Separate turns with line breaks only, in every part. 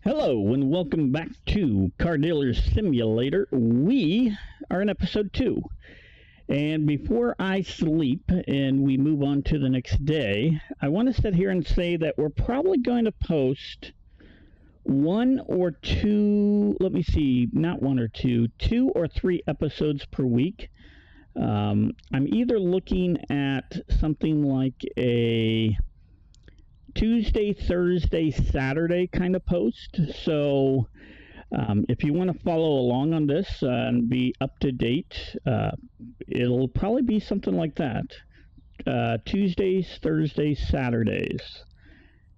Hello and welcome back to Car Dealer Simulator. We are in episode 2. And before I sleep and we move on to the next day, I want to sit here and say that we're probably going to post 1 or 2, two or 3 episodes per week. I'm either looking at something like a Tuesday, Thursday, Saturday kind of post. So if you want to follow along on this and be up to date, it'll probably be something like that. Tuesdays, Thursdays, Saturdays.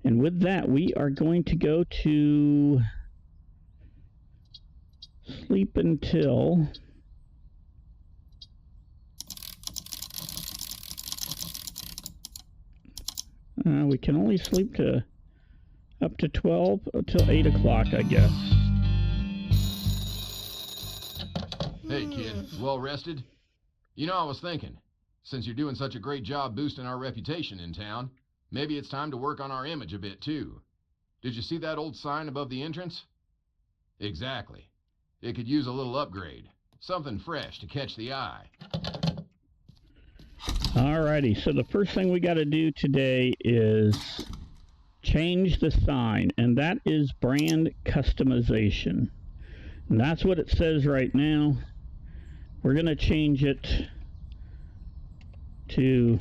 And with that, we are going to go to sleep until we can only sleep to up to 12 until 8 o'clock, I guess.
Hey kid, well rested? You know, I was thinking, since you're doing such a great job boosting our reputation in town, maybe it's time to work on our image a bit too. Did you see that old sign above the entrance? Exactly. It could use a little upgrade. Something fresh to catch the eye.
Alrighty, so the first thing we got to do today is change the sign, and that is brand customization. And that's what it says right now. We're going to change it to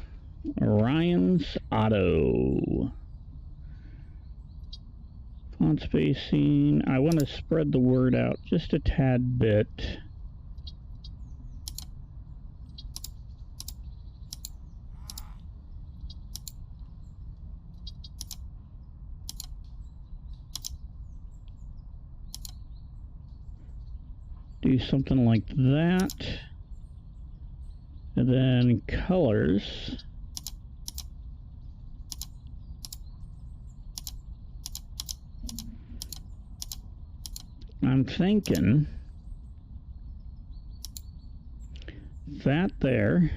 Ryan's Auto. Font spacing, I want to spread the word out just a tad bit. Do something like that. And then colors. I'm thinking that there.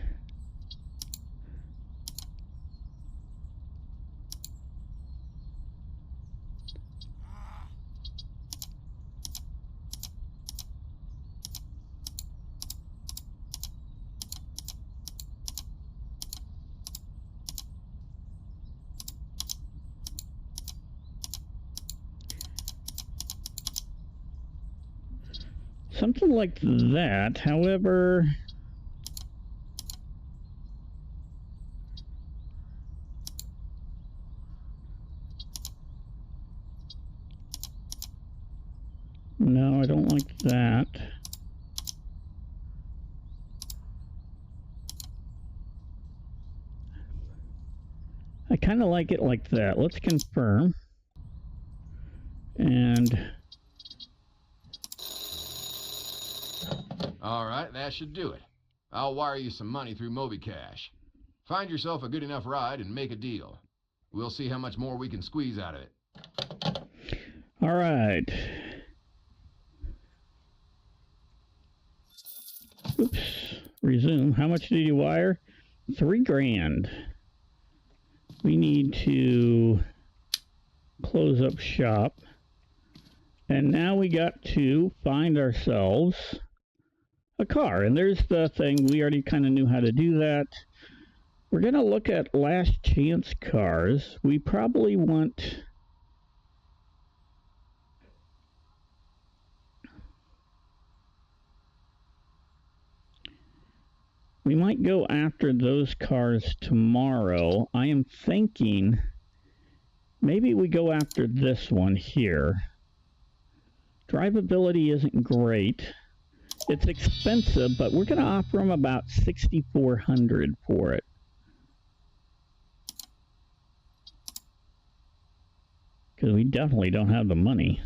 Something like that, however, no, I don't like that. I kind of like it like that. Let's confirm. And
All right, that should do it. I'll wire you some money through MobiCash. Find yourself a good enough ride and make a deal. We'll see how much more we can squeeze out of it.
all right. Oops. Resume. How much did you wire? $3,000. We need to close up shop. And now we got to find ourselves a car. And there's the thing. We already kind of knew how to do that. We're going to look at last chance cars. We probably want... We might go after those cars tomorrow. I am thinking maybe we go after this one here. Drivability isn't great. It's expensive, but we're going to offer them about $6,400 for it. Because we definitely don't have the money.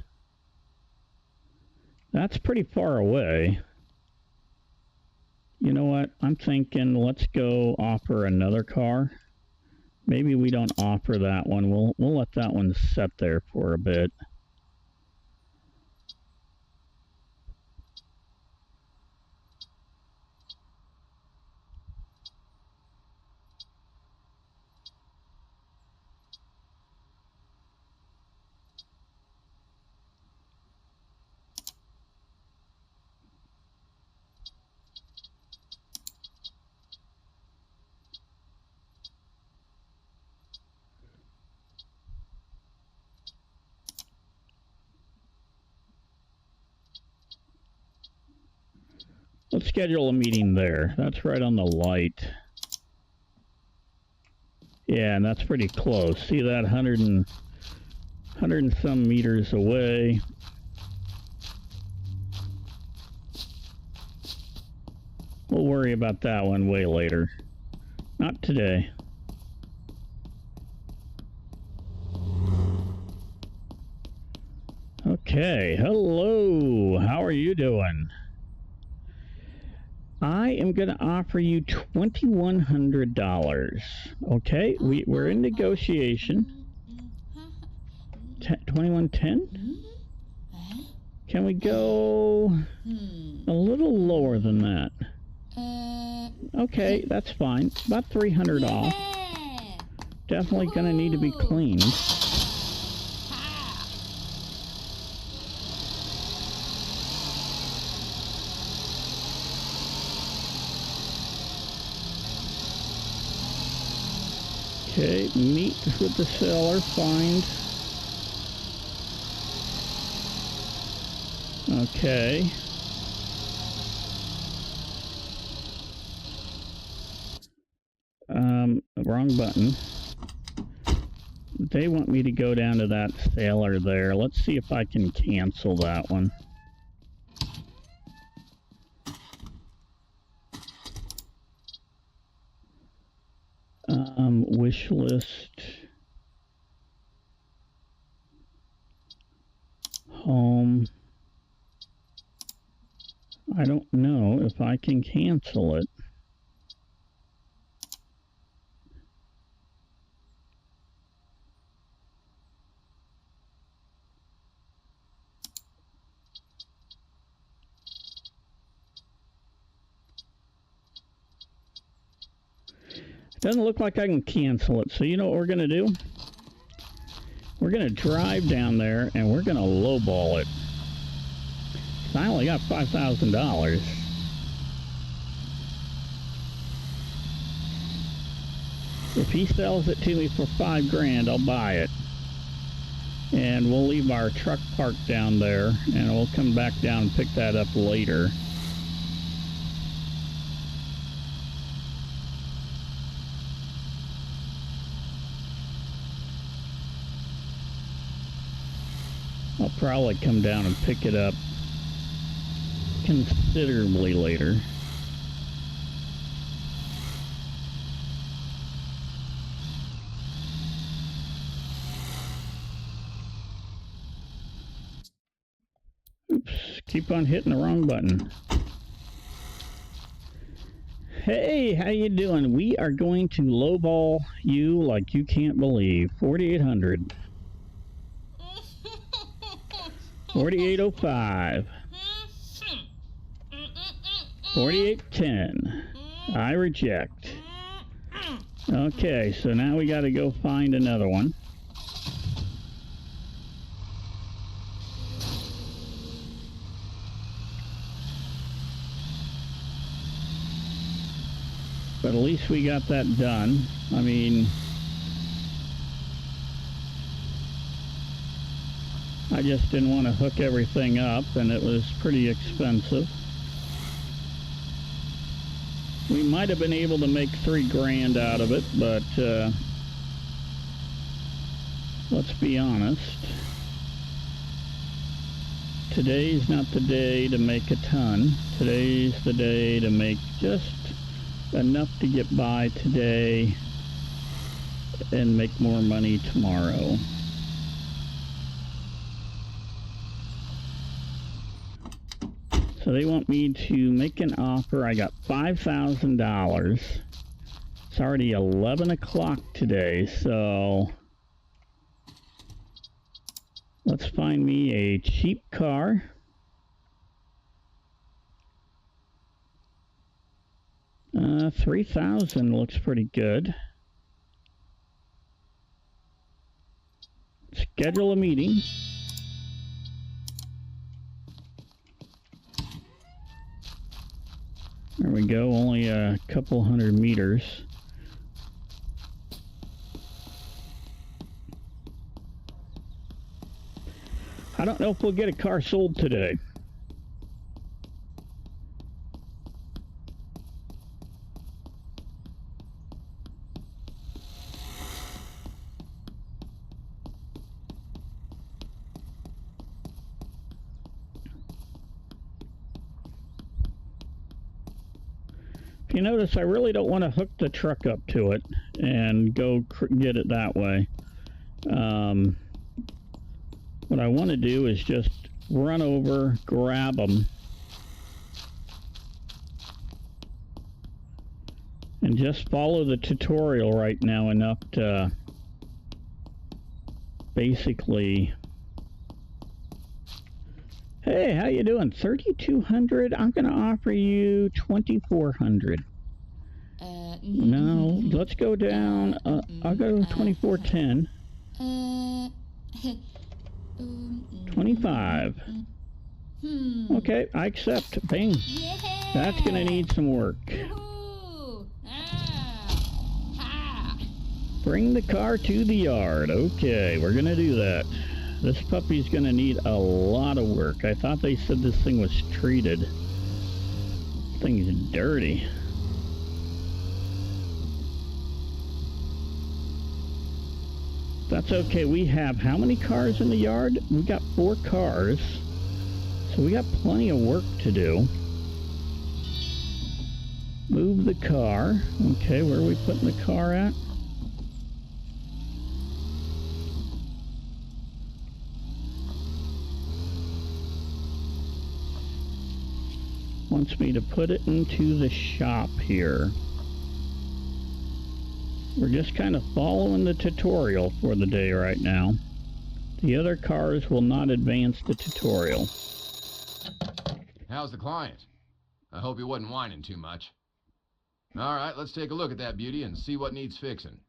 That's pretty far away. You know what? I'm thinking let's go offer another car. Maybe we don't offer that one. We'll let that one sit there for a bit. Let's schedule a meeting there. That's right on the light. Yeah, and that's pretty close. See that 100 and some meters away. We'll worry about that one way later. Not today. Okay, hello. How are you doing? I am going to offer you $2,100. Okay, we're in negotiation. 2110? Can we go a little lower than that? Okay, that's fine. About 300 off. Definitely going to need to be cleaned. Okay, meet with the seller, find. Okay. Wrong button. They want me to go down to that sailor there. Let's see if I can cancel that one. Wish list. Home. I don't know if I can cancel it. Doesn't look like I can cancel it. So you know what we're going to do? We're going to drive down there and we're going to lowball it. So I only got $5,000. If he sells it to me for $5,000, I'll buy it. And we'll leave our truck parked down there and we'll come back down and pick that up later. I'll probably come down and pick it up considerably later. Oops, keep on hitting the wrong button. Hey, how you doing? We are going to lowball you like you can't believe. 4,800. 4,805. 4,810. I reject. Okay, so now we got to go find another one. But at least we got that done. I mean, I just didn't want to hook everything up, and it was pretty expensive. We might have been able to make $3,000 out of it, but let's be honest. Today's not the day to make a ton. Today's the day to make just enough to get by today and make more money tomorrow. So they want me to make an offer. I got $5,000. It's already 11 o'clock today, so let's find me a cheap car. $3,000 looks pretty good. Schedule a meeting. There we go, only a couple hundred meters. I don't know if we'll get a car sold today. If you notice, I really don't want to hook the truck up to it and go get it that way. What I want to do is just run over, grab them, and just follow the tutorial right now enough to basically... Hey, how you doing? 3,200? I'm going to offer you 2,400. No, let's go down. I'll go 2,410. 25. Okay, I accept. Bang. That's going to need some work. Bring the car to the yard. Okay, we're going to do that. This puppy's going to need a lot of work. I thought they said this thing was treated. This thing's dirty. That's okay. We have how many cars in the yard? We got 4 cars. So we got plenty of work to do. Move the car. Okay, where are we putting the car at? Wants me to put it into the shop here. We're just kind of following the tutorial for the day right now. The other cars will not advance the tutorial.
How's the client? I hope he wasn't whining too much. Alright, let's take a look at that beauty and see what needs fixing.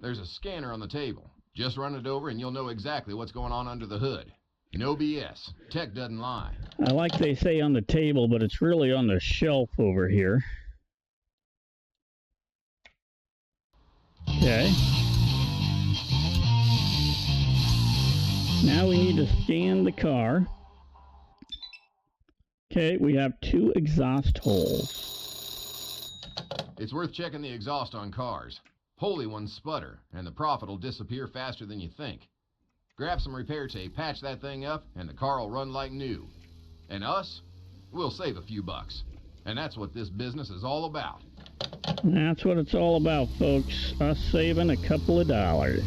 There's a scanner on the table. Just run it over and you'll know exactly what's going on under the hood. No BS. Tech doesn't lie.
I like they say on the table, but it's really on the shelf over here. Okay. Now we need to scan the car. Okay, we have 2 exhaust holes.
It's worth checking the exhaust on cars. Holy ones sputter, and the profit will disappear faster than you think. Grab some repair tape, patch that thing up, and the car will run like new. And us? We'll save a few bucks. And that's what this business is all about.
That's what it's all about, folks. Us saving a couple of dollars.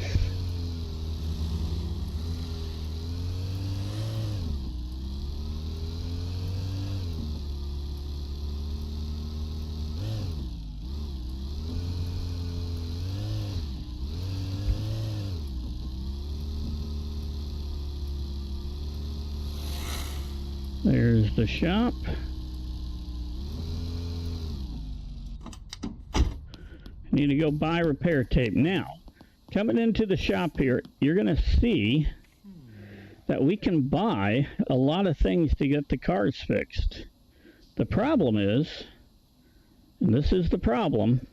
There's the shop. Need to go buy repair tape. Now, coming into the shop here, you're going to see that we can buy a lot of things to get the cars fixed. The problem is, and this is the problem,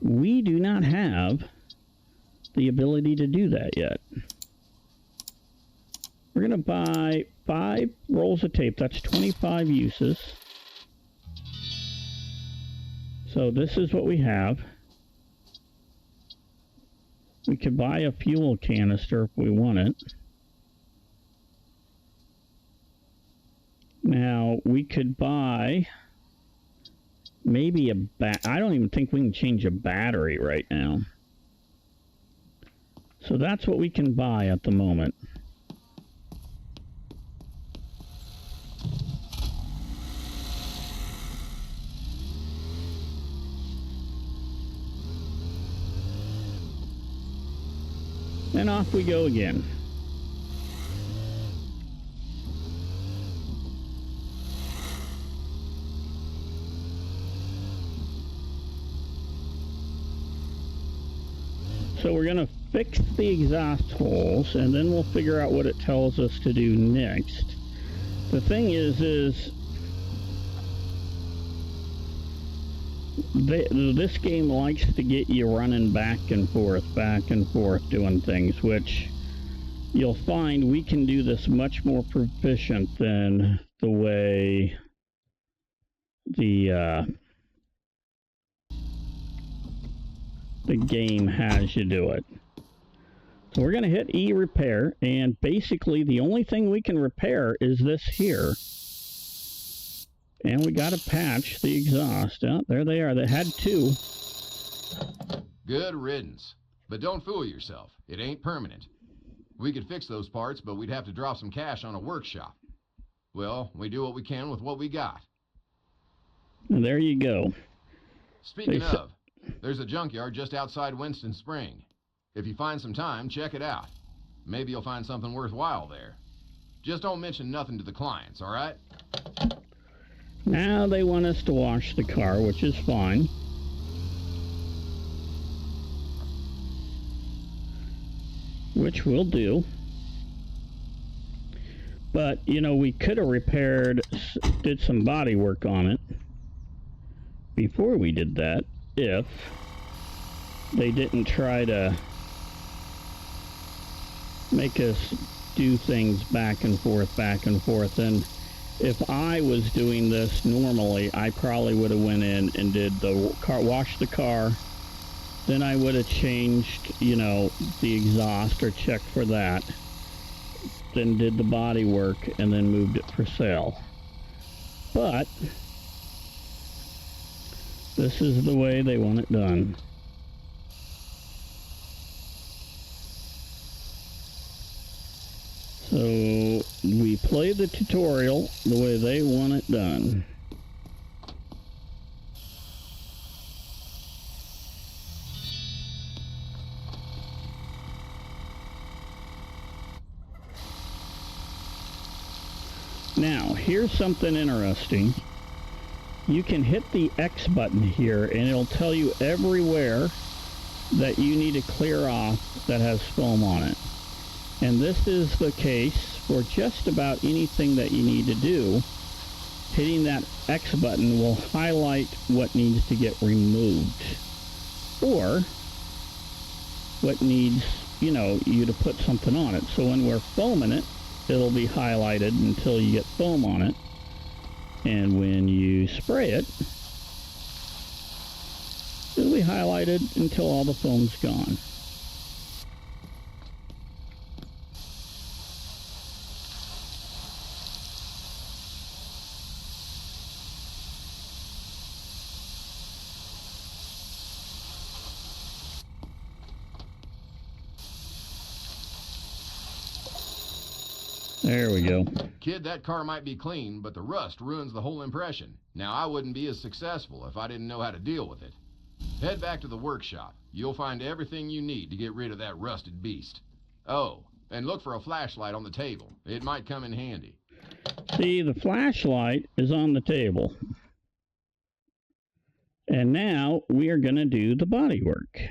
we do not have the ability to do that yet. We're going to buy 5 rolls of tape. That's 25 uses. So this is what we have. We could buy a fuel canister if we want it. Now, we could buy maybe a I don't even think we can change a battery right now. So that's what we can buy at the moment. And off we go again. So we're going to fix the exhaust holes, and then we'll figure out what it tells us to do next. The thing is this game likes to get you running back and forth doing things, which you'll find we can do this much more proficient than the way the game has you do it. So we're going to hit E repair, and basically the only thing we can repair is this here. And we got to patch the exhaust. Oh, there they are. They had two.
Good riddance. But don't fool yourself. It ain't permanent. We could fix those parts, but we'd have to drop some cash on a workshop. Well, we do what we can with what we got.
And there you go.
Speaking of, there's a junkyard just outside Winston Spring. If you find some time, check it out. Maybe you'll find something worthwhile there. Just don't mention nothing to the clients, all right?
Now they want us to wash the car, which is fine. Which we'll do. But, you know, we could have did some body work on it before we did that, if they didn't try to make us do things back and forth. And if I was doing this normally, I probably would have went in and did washed the car. Then I would have changed, you know, the exhaust or checked for that. Then did the body work and then moved it for sale. But this is the way they want it done. So we play the tutorial the way they want it done. Now, here's something interesting. You can hit the X button here and it'll tell you everywhere that you need to clear off that has foam on it. And this is the case for just about anything that you need to do. Hitting that X button will highlight what needs to get removed, or what needs, you know, you to put something on it. So when we're foaming it, it'll be highlighted until you get foam on it. And when you spray it, it'll be highlighted until all the foam's gone. There we go.
Kid, that car might be clean, but the rust ruins the whole impression. Now, I wouldn't be as successful if I didn't know how to deal with it. Head back to the workshop. You'll find everything you need to get rid of that rusted beast. Oh, and look for a flashlight on the table. It might come in handy.
See, the flashlight is on the table. And now we are going to do the body work.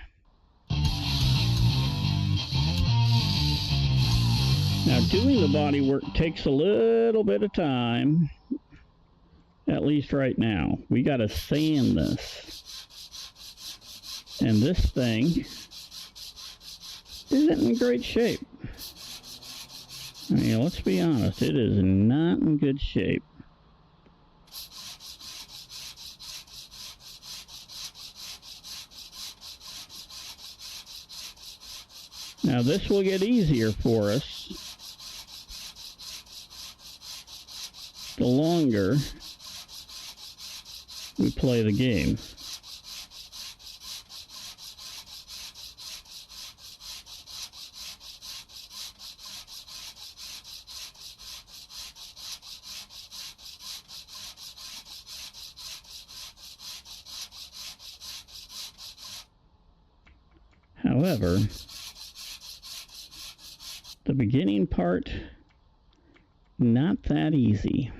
Now, doing the body work takes a little bit of time, at least right now. We got to sand this. And this thing isn't in great shape. I mean, let's be honest, it is not in good shape. Now, this will get easier for us the longer we play the game. However, the beginning part, not that easy.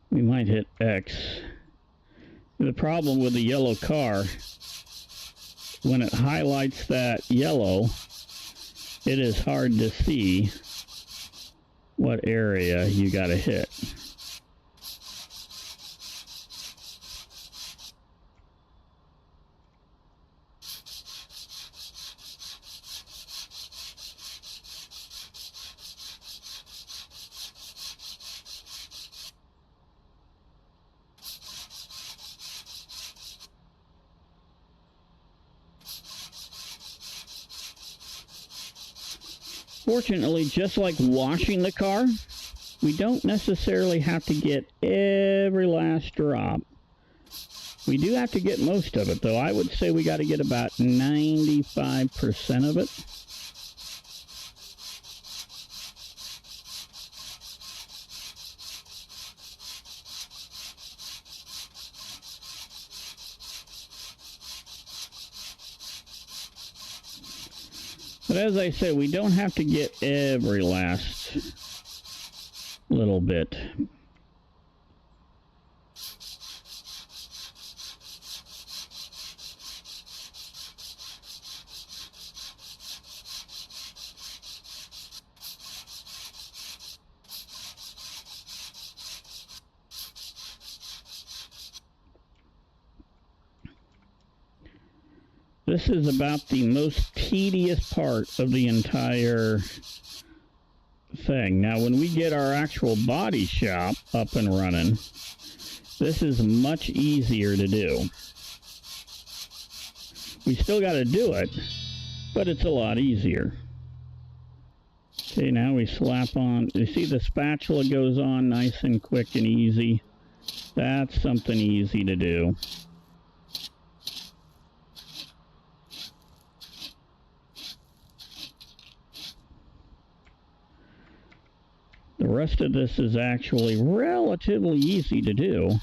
We might hit X. The problem with the yellow car, when it highlights that yellow, it is hard to see what area you got to hit. Fortunately, just like washing the car, we don't necessarily have to get every last drop. We do have to get most of it, though. I would say we got to get about 95% of it. But as I said, we don't have to get every last little bit. This is about the most tedious part of the entire thing. Now, when we get our actual body shop up and running, this is much easier to do. We still got to do it, but it's a lot easier. Okay, now we slap on. You see the spatula goes on nice and quick and easy. That's something easy to do. The rest of this is actually relatively easy to do.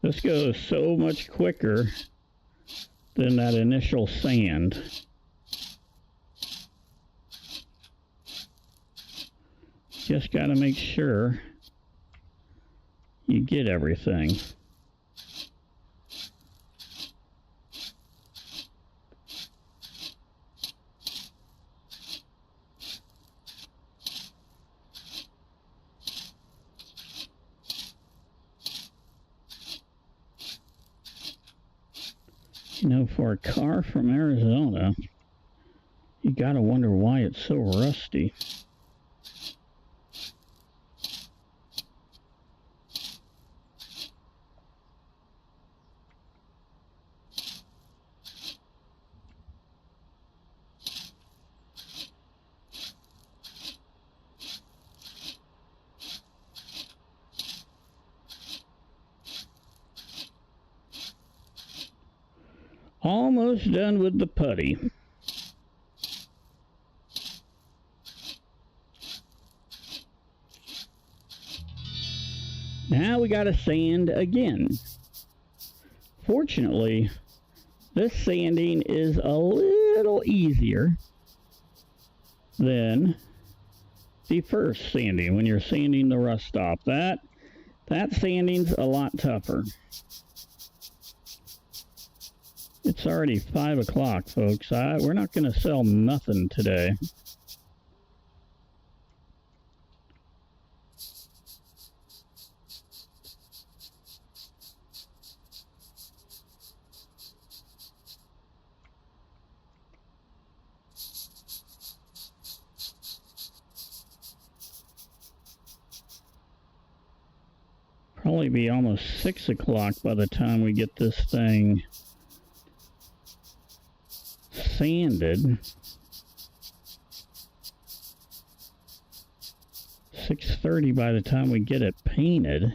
This goes so much quicker than that initial sand. Just got to make sure you get everything. You know, for a car from Arizona, you gotta wonder why it's so rusty. Almost done with the putty. Now we got to sand again. Fortunately, this sanding is a little easier than the first sanding when you're sanding the rust off. That sanding's a lot tougher. It's already 5 o'clock, folks. We're not going to sell nothing today. Probably be almost 6 o'clock by the time we get this thing sanded. 6:30 by the time we get it painted.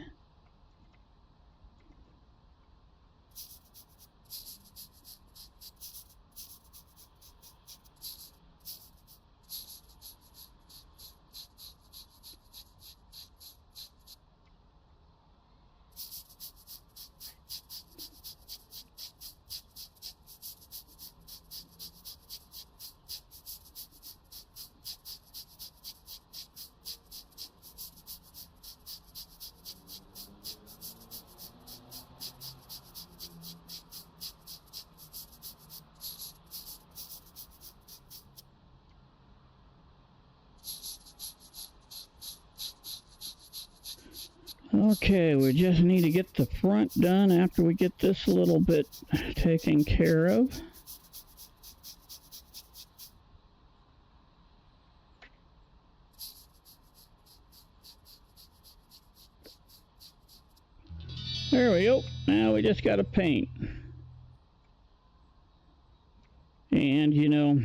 Okay, we just need to get the front done after we get this a little bit taken care of. There we go. Now we just got to paint. And, you know,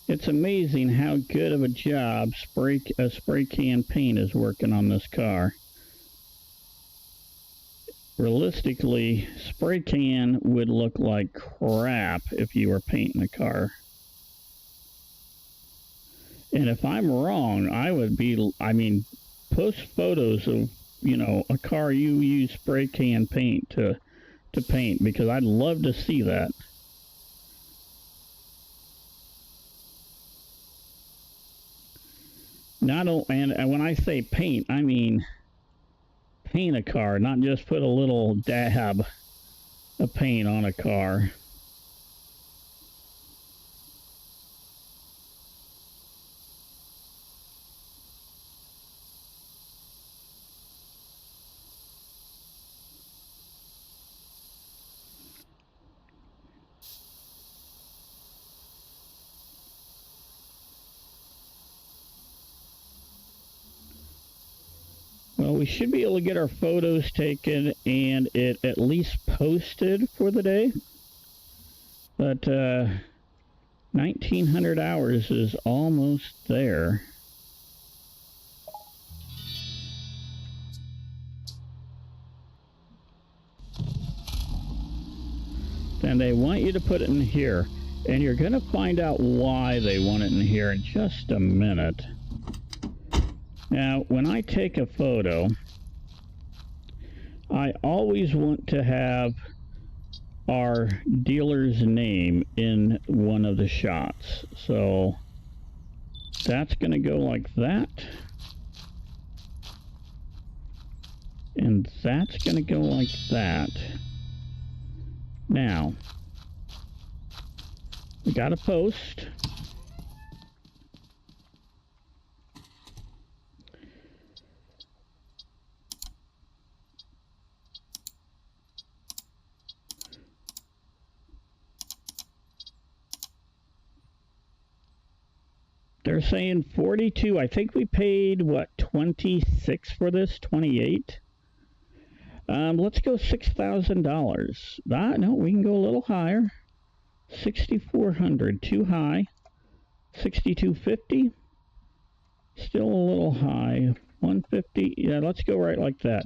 it's amazing how good of a job a spray can paint is working on this car. Realistically, spray can would look like crap if you were painting a car. And if I'm wrong, post photos of, you know, a car you use spray can paint to paint, because I'd love to see that. And when I say paint, I mean paint a car, not just put a little dab of paint on a car. Well, we should be able to get our photos taken and it at least posted for the day. But 1900 hours is almost there. Then they want you to put it in here. And you're going to find out why they want it in here in just a minute. Now, when I take a photo, I always want to have our dealer's name in one of the shots. So that's going to go like that. And that's going to go like that. Now, we got a post. They're saying 42. I think we paid, what, 26 for this? 28? Let's go $6,000. No, we can go a little higher. 6,400, too high. 6,250, still a little high. 150, yeah, let's go right like that.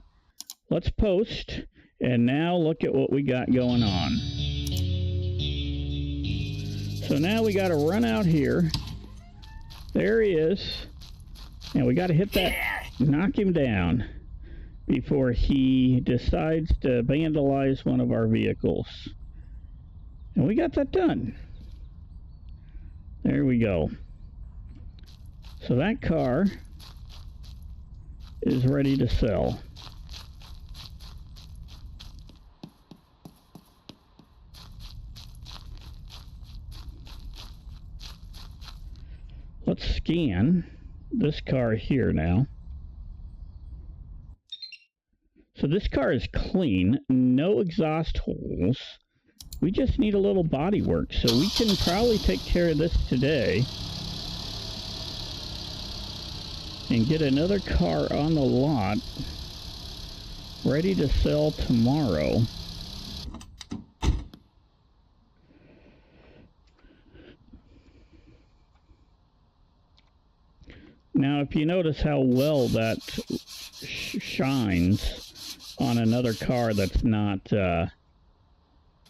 Let's post, and now look at what we got going on. So now we got to run out here. There he is. And we got to hit that, knock him down before he decides to vandalize one of our vehicles. And we got that done. There we go. So that car is ready to sell. Let's scan this car here now. So this car is clean, no exhaust holes. We just need a little body work, so we can probably take care of this today and get another car on the lot ready to sell tomorrow. Now, if you notice how well that shines on another car that's not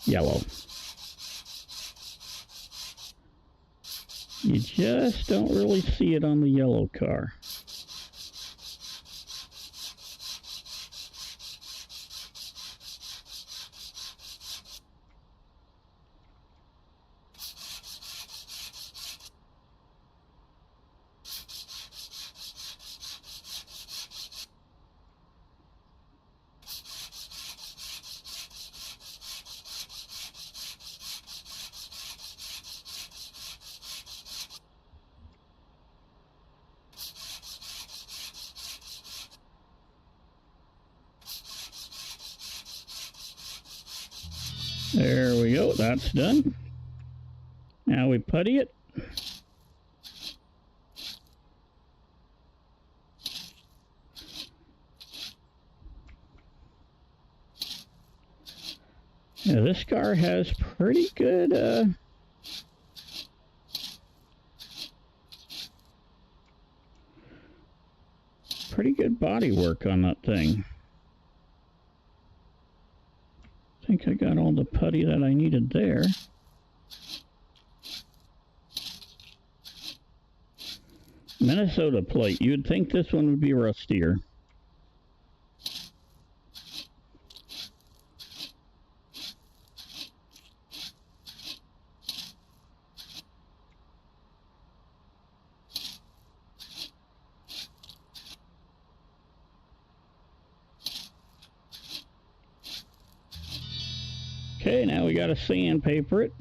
yellow. You just don't really see it on the yellow car. There we go. That's done. Now we putty it. Yeah, this car has pretty good, body work on that thing. I think I got all the putty that I needed there. Minnesota plate. You'd think this one would be rustier. Okay, now we got to sandpaper it.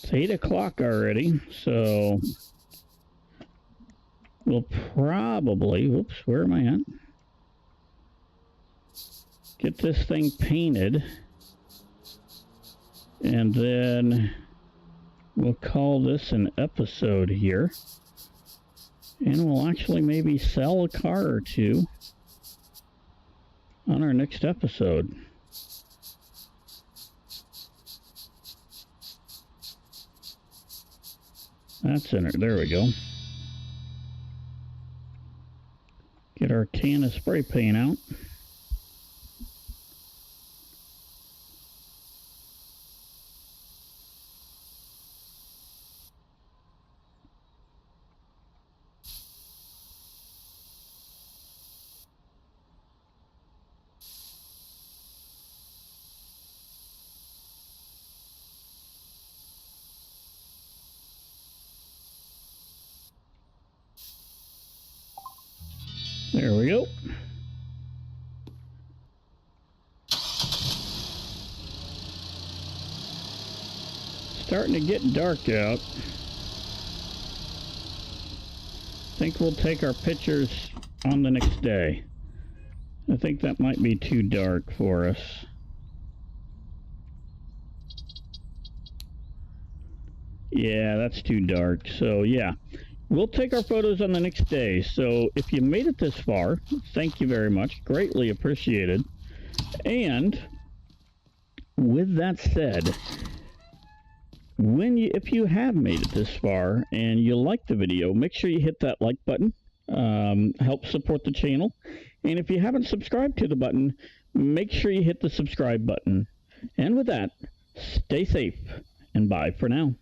It's 8 o'clock already, so we'll probably, whoops, where am I at? Get this thing painted, and then we'll call this an episode here, and we'll actually maybe sell a car or two on our next episode. That's in it. There we go. Get our can of spray paint out. There we go. Starting to get dark out. I think we'll take our pictures on the next day. I think that might be too dark for us. Yeah, that's too dark. So yeah, we'll take our photos on the next day. So if you made it this far, thank you very much. Greatly appreciated. And with that said, if you have made it this far and you like the video, make sure you hit that like button. Help support the channel. And if you haven't subscribed to the button, make sure you hit the subscribe button. And with that, stay safe and bye for now.